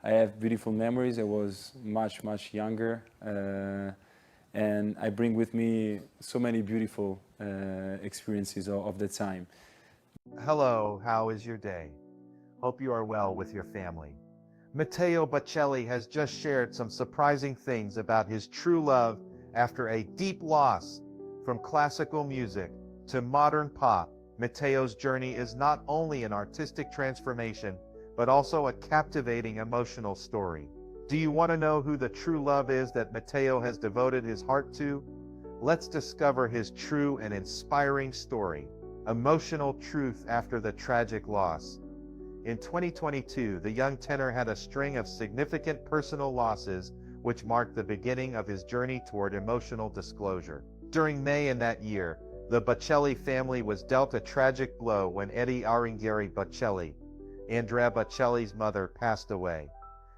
I have beautiful memories. I was much younger, and I bring with me so many beautiful experiences of the time. Hello, how is your day? Hope you are well with your family. Matteo Bocelli has just shared some surprising things about his true love after a deep loss. From classical music to modern pop, Matteo's journey is not only an artistic transformation, but also a captivating emotional story. Do you want to know who the true love is that Matteo has devoted his heart to? Let's discover his true and inspiring story. Emotional truth after the tragic loss. In 2022, the young tenor had a string of significant personal losses, which marked the beginning of his journey toward emotional disclosure. During May in that year, the Bocelli family was dealt a tragic blow when Eddie Aringhieri Bocelli, Andrea Bocelli's mother, passed away.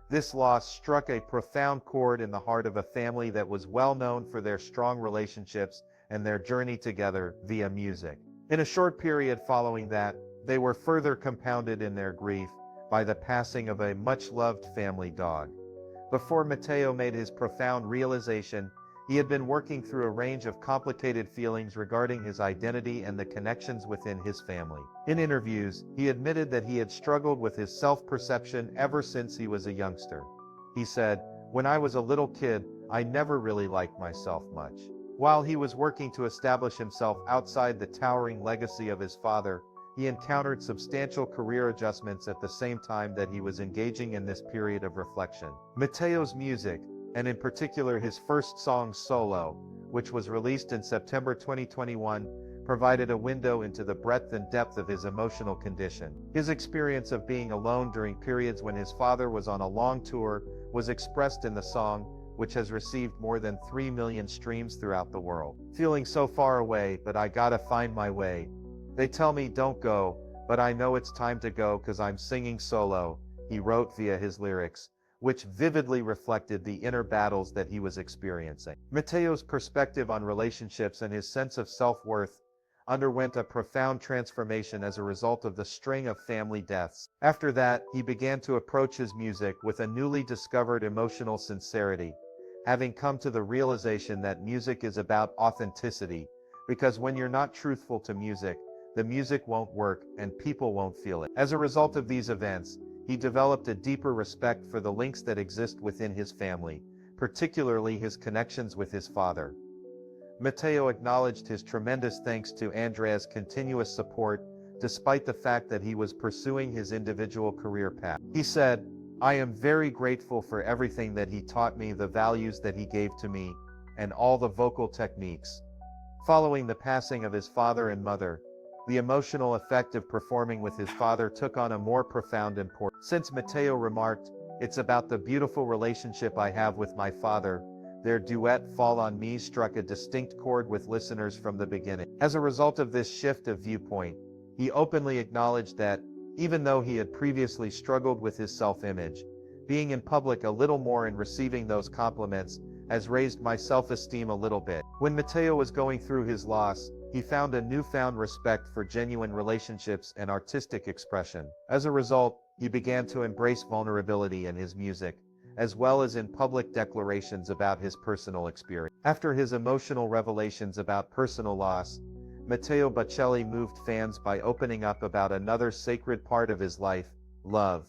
This loss struck a profound chord in the heart of a family that was well known for their strong relationships and their journey together via music. In a short period following that, they were further compounded in their grief by the passing of a much-loved family dog. Before Matteo made his profound realization, he had been working through a range of complicated feelings regarding his identity and the connections within his family. In interviews, he admitted that he had struggled with his self-perception ever since he was a youngster. He said, "When I was a little kid, I never really liked myself much." While he was working to establish himself outside the towering legacy of his father, he encountered substantial career adjustments at the same time that he was engaging in this period of reflection. Matteo's music, and in particular his first song Solo, which was released in September 2021, provided a window into the breadth and depth of his emotional condition. His experience of being alone during periods when his father was on a long tour was expressed in the song, which has received more than 3 million streams throughout the world. "Feeling so far away, but I gotta find my way. They tell me don't go, but I know it's time to go 'cause I'm singing solo," he wrote via his lyrics, which vividly reflected the inner battles that he was experiencing. Matteo's perspective on relationships and his sense of self-worth underwent a profound transformation as a result of the string of family deaths. After that, he began to approach his music with a newly discovered emotional sincerity, having come to the realization that music is about authenticity, because when you're not truthful to music, the music won't work and people won't feel it. As a result of these events, he developed a deeper respect for the links that exist within his family, particularly his connections with his father. Matteo acknowledged his tremendous thanks to Andrea's continuous support, despite the fact that he was pursuing his individual career path. He said, "I am very grateful for everything that he taught me, the values that he gave to me, and all the vocal techniques." Following the passing of his father and mother, the emotional effect of performing with his father took on a more profound importance. Since Matteo remarked, "It's about the beautiful relationship I have with my father," their duet "Fall on Me" struck a distinct chord with listeners from the beginning. As a result of this shift of viewpoint, he openly acknowledged that, even though he had previously struggled with his self-image, being in public a little more and receiving those compliments has raised my self-esteem a little bit. When Matteo was going through his loss, he found a newfound respect for genuine relationships and artistic expression. As a result, he began to embrace vulnerability in his music, as well as in public declarations about his personal experience. After his emotional revelations about personal loss, Matteo Bocelli moved fans by opening up about another sacred part of his life, love.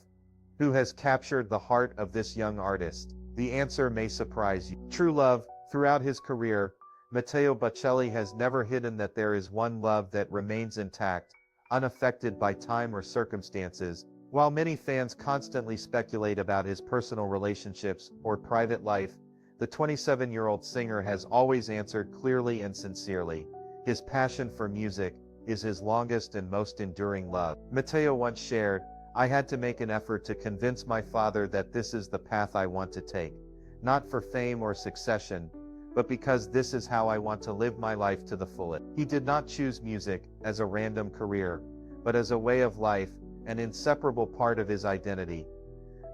Who has captured the heart of this young artist? The answer may surprise you. True love. Throughout his career, Matteo Bocelli has never hidden that there is one love that remains intact, unaffected by time or circumstances. While many fans constantly speculate about his personal relationships or private life, the 27-year-old singer has always answered clearly and sincerely. His passion for music is his longest and most enduring love. Matteo once shared, "I had to make an effort to convince my father that this is the path I want to take, not for fame or succession, but because this is how I want to live my life to the fullest." He did not choose music as a random career, but as a way of life, an inseparable part of his identity.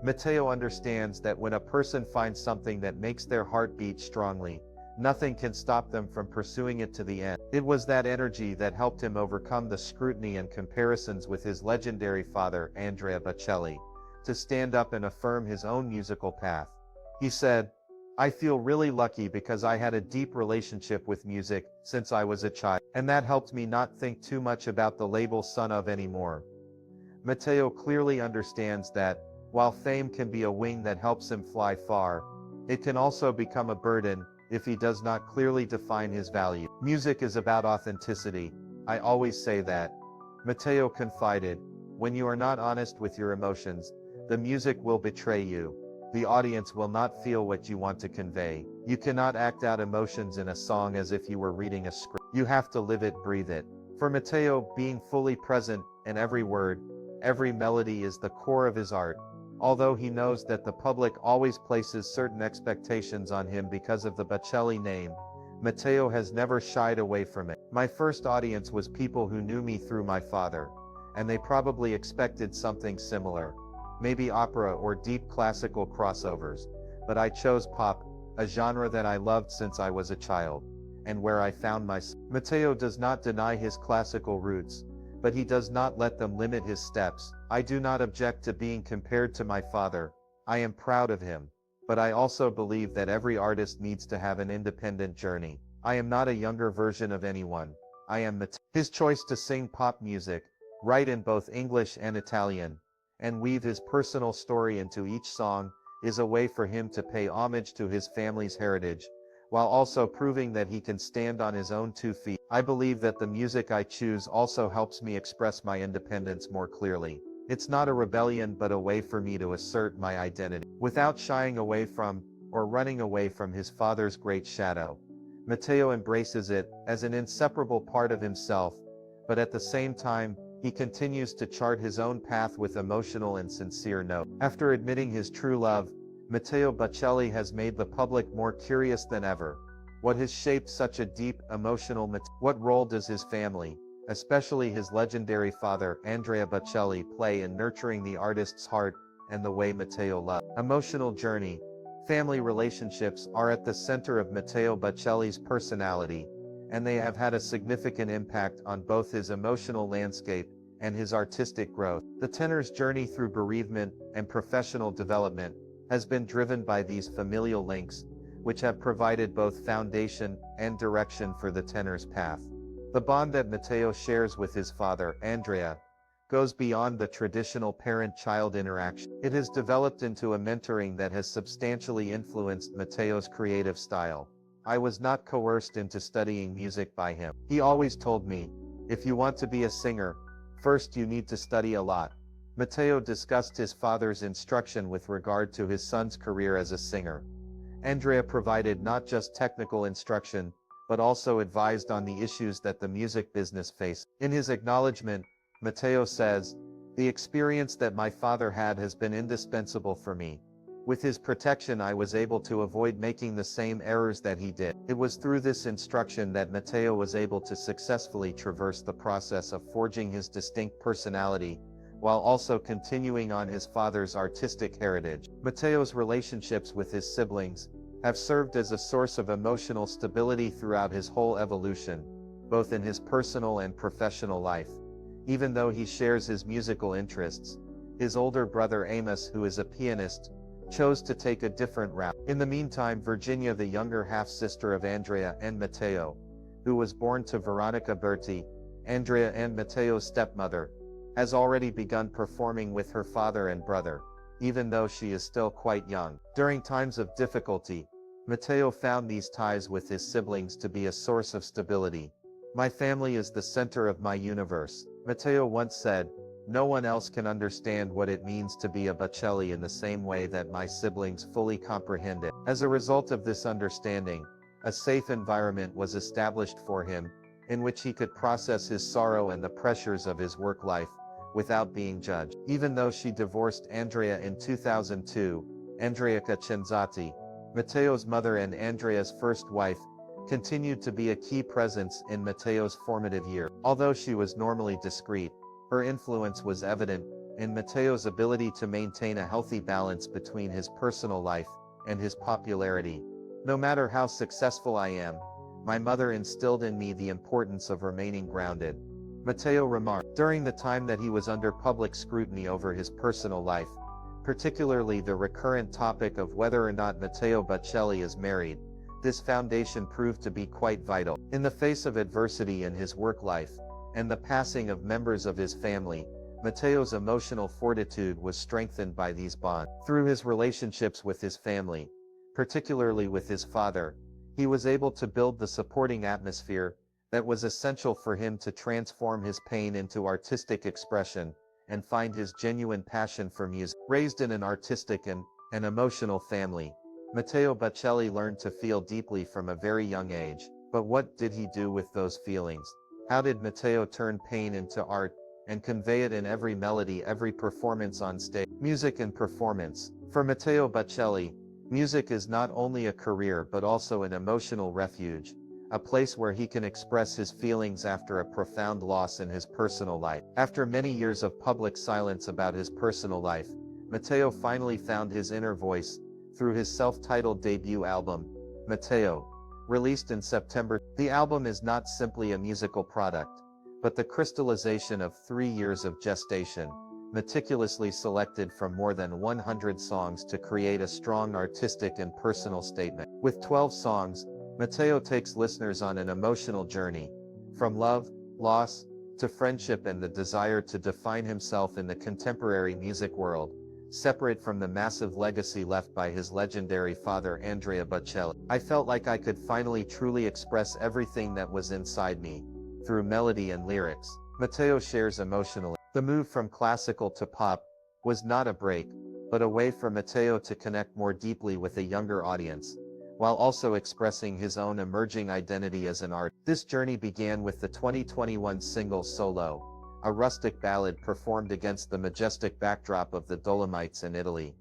Matteo understands that when a person finds something that makes their heart beat strongly, nothing can stop them from pursuing it to the end. It was that energy that helped him overcome the scrutiny and comparisons with his legendary father, Andrea Bocelli, to stand up and affirm his own musical path. He said, "I feel really lucky because I had a deep relationship with music since I was a child, and that helped me not think too much about the label son of anymore." Matteo clearly understands that, while fame can be a wing that helps him fly far, it can also become a burden if he does not clearly define his value. Music is about authenticity. I always say that. Matteo confided, "When you are not honest with your emotions, the music will betray you. The audience will not feel what you want to convey. You cannot act out emotions in a song as if you were reading a script. You have to live it, breathe it." For Matteo, being fully present in every word, every melody is the core of his art. Although he knows that the public always places certain expectations on him because of the Bocelli name, Matteo has never shied away from it. "My first audience was people who knew me through my father, and they probably expected something similar. Maybe opera or deep classical crossovers, but I chose pop, a genre that I loved since I was a child, and where I found myself." Matteo does not deny his classical roots, but he does not let them limit his steps. "I do not object to being compared to my father. I am proud of him. But I also believe that every artist needs to have an independent journey. I am not a younger version of anyone. I am Matteo." His choice to sing pop music, write in both English and Italian, and weave his personal story into each song, is a way for him to pay homage to his family's heritage, while also proving that he can stand on his own 2 feet. "I believe that the music I choose also helps me express my independence more clearly. It's not a rebellion but a way for me to assert my identity, without shying away from, or running away from his father's great shadow." Matteo embraces it as an inseparable part of himself, but at the same time, he continues to chart his own path with emotional and sincere note. After admitting his true love, Matteo Bocelli has made the public more curious than ever. What has shaped such a deep, emotional What role does his family, especially his legendary father, Andrea Bocelli, play in nurturing the artist's heart and the way Matteo loves? Emotional journey. Family relationships are at the center of Matteo Bocelli's personality, and they have had a significant impact on both his emotional landscape and his artistic growth. The tenor's journey through bereavement and professional development has been driven by these familial links, which have provided both foundation and direction for the tenor's path. The bond that Matteo shares with his father, Andrea, goes beyond the traditional parent-child interaction. It has developed into a mentoring that has substantially influenced Matteo's creative style. "I was not coerced into studying music by him. He always told me, if you want to be a singer, first you need to study a lot." Matteo discussed his father's instruction with regard to his son's career as a singer. Andrea provided not just technical instruction, but also advised on the issues that the music business faced. In his acknowledgement, Matteo says, "The experience that my father had has been indispensable for me. With his protection I was able to avoid making the same errors that he did." It was through this instruction that Matteo was able to successfully traverse the process of forging his distinct personality, while also continuing on his father's artistic heritage. Matteo's relationships with his siblings have served as a source of emotional stability throughout his whole evolution, both in his personal and professional life. Even though he shares his musical interests, his older brother Amos, who is a pianist, chose to take a different route. In the meantime, Virginia, the younger half-sister of Andrea and Matteo, who was born to Veronica Berti, Andrea and Matteo's stepmother, has already begun performing with her father and brother, even though she is still quite young. During times of difficulty, Matteo found these ties with his siblings to be a source of stability. "My family is the center of my universe," Matteo once said. "No one else can understand what it means to be a Bocelli in the same way that my siblings fully comprehend it." As a result of this understanding, a safe environment was established for him, in which he could process his sorrow and the pressures of his work life, without being judged. Even though she divorced Andrea in 2002, Andrea Cenzati, Matteo's mother and Andrea's first wife, continued to be a key presence in Matteo's formative years. Although she was normally discreet, her influence was evident in Matteo's ability to maintain a healthy balance between his personal life and his popularity. "No matter how successful I am, my mother instilled in me the importance of remaining grounded," Matteo remarked. During the time that he was under public scrutiny over his personal life, particularly the recurrent topic of whether or not Matteo Bocelli is married. This foundation proved to be quite vital. In the face of adversity in his work life, and the passing of members of his family, Matteo's emotional fortitude was strengthened by these bonds. Through his relationships with his family, particularly with his father, he was able to build the supporting atmosphere that was essential for him to transform his pain into artistic expression and find his genuine passion for music. Raised in an artistic and an emotional family, Matteo Bocelli learned to feel deeply from a very young age. But what did he do with those feelings? How did Matteo turn pain into art and convey it in every melody, every performance on stage? Music and performance. For Matteo Bocelli, music is not only a career but also an emotional refuge, a place where he can express his feelings after a profound loss in his personal life. After many years of public silence about his personal life, Matteo finally found his inner voice through his self-titled debut album, Matteo, released in September. The album is not simply a musical product, but the crystallization of 3 years of gestation, meticulously selected from more than 100 songs to create a strong artistic and personal statement. With 12 songs, Matteo takes listeners on an emotional journey, from love, loss, to friendship and the desire to define himself in the contemporary music world, separate from the massive legacy left by his legendary father Andrea Bocelli. I felt like I could finally truly express everything that was inside me, through melody and lyrics. Matteo shares emotionally. The move from classical to pop was not a break, but a way for Matteo to connect more deeply with a younger audience, while also expressing his own emerging identity as an artist. This journey began with the 2021 single Solo, a rustic ballad performed against the majestic backdrop of the Dolomites in Italy.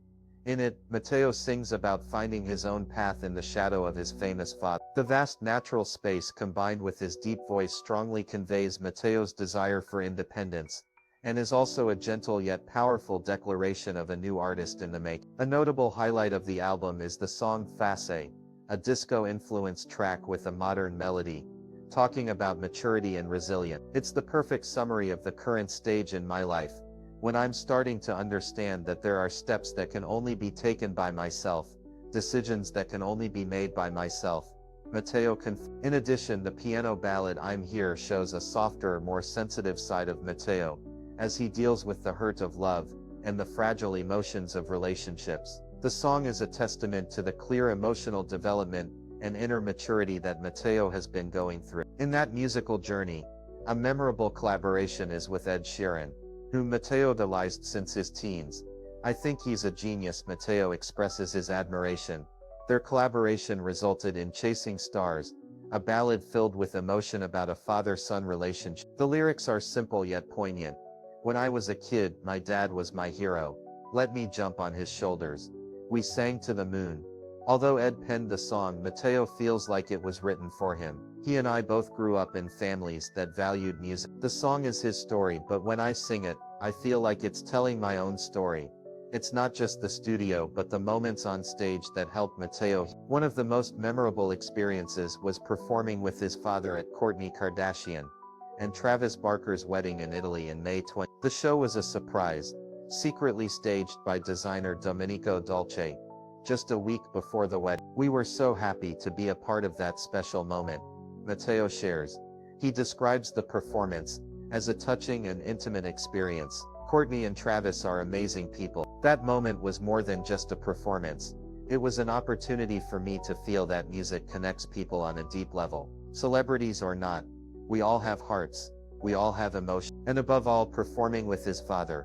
In it, Matteo sings about finding his own path in the shadow of his famous father. The vast natural space combined with his deep voice strongly conveys Matteo's desire for independence, and is also a gentle yet powerful declaration of a new artist in the making. A notable highlight of the album is the song Face, a disco-influenced track with a modern melody, talking about maturity and resilience. It's the perfect summary of the current stage in my life, when I'm starting to understand that there are steps that can only be taken by myself, decisions that can only be made by myself. Matteo In addition, the piano ballad I'm Here shows a softer, more sensitive side of Matteo, as he deals with the hurt of love and the fragile emotions of relationships. The song is a testament to the clear emotional development and inner maturity that Matteo has been going through. In that musical journey, a memorable collaboration is with Ed Sheeran, whom Matteo idolized since his teens. I think he's a genius. Matteo expresses his admiration. Their collaboration resulted in Chasing Stars, a ballad filled with emotion about a father-son relationship. The lyrics are simple yet poignant. When I was a kid, my dad was my hero. Let me jump on his shoulders. We sang to the moon. Although Ed penned the song, Matteo feels like it was written for him. He and I both grew up in families that valued music. The song is his story, but when I sing it, I feel like it's telling my own story. It's not just the studio but the moments on stage that helped Matteo. One of the most memorable experiences was performing with his father at Kourtney Kardashian and Travis Barker's wedding in Italy in May 20. The show was a surprise, secretly staged by designer Domenico Dolce, just a week before the wedding. We were so happy to be a part of that special moment, Matteo shares. He describes the performance as a touching and intimate experience. Kourtney and Travis are amazing people. That moment was more than just a performance. It was an opportunity for me to feel that music connects people on a deep level. Celebrities or not, we all have hearts, we all have emotion. And above all, performing with his father,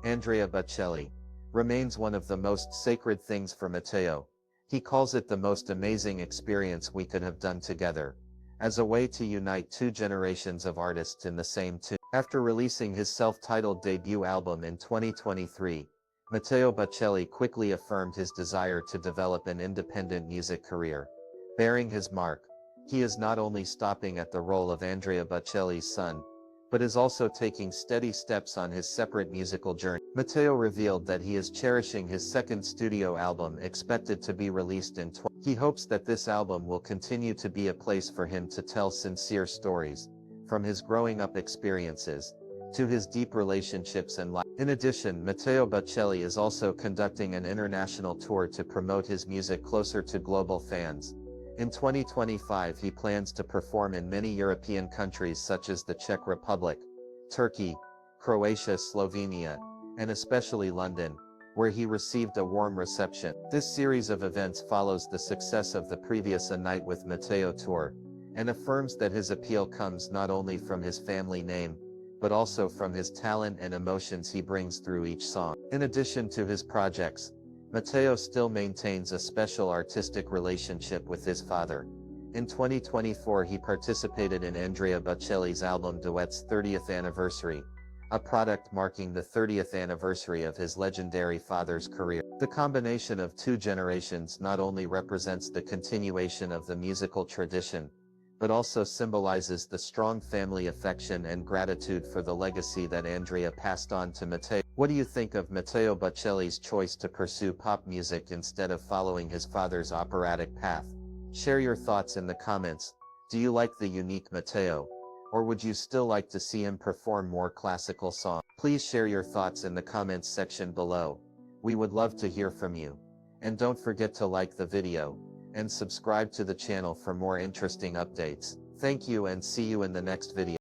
Andrea Bocelli, remains one of the most sacred things for Matteo. He calls it the most amazing experience we could have done together, as a way to unite two generations of artists in the same tune. After releasing his self-titled debut album in 2023, Matteo Bocelli quickly affirmed his desire to develop an independent music career. Bearing his mark, he is not only stopping at the role of Andrea Bocelli's son, but is also taking steady steps on his separate musical journey. Matteo revealed that he is cherishing his second studio album, expected to be released in He hopes that this album will continue to be a place for him to tell sincere stories, from his growing up experiences to his deep relationships and life. In addition, Matteo Bocelli is also conducting an international tour to promote his music closer to global fans. In 2025, he plans to perform in many European countries such as the Czech Republic, Turkey, Croatia, Slovenia, and especially London, where he received a warm reception. This series of events follows the success of the previous A Night with Matteo tour, and affirms that his appeal comes not only from his family name, but also from his talent and emotions he brings through each song. In addition to his projects, Matteo still maintains a special artistic relationship with his father. In 2024 he participated in Andrea Bocelli's album Duet's 30th anniversary, a product marking the 30th anniversary of his legendary father's career. The combination of two generations not only represents the continuation of the musical tradition, but also symbolizes the strong family affection and gratitude for the legacy that Andrea passed on to Matteo. What do you think of Matteo Bocelli's choice to pursue pop music instead of following his father's operatic path? Share your thoughts in the comments. Do you like the unique Matteo? Or would you still like to see him perform more classical songs? Please share your thoughts in the comments section below. We would love to hear from you. And don't forget to like the video and subscribe to the channel for more interesting updates. Thank you and see you in the next video.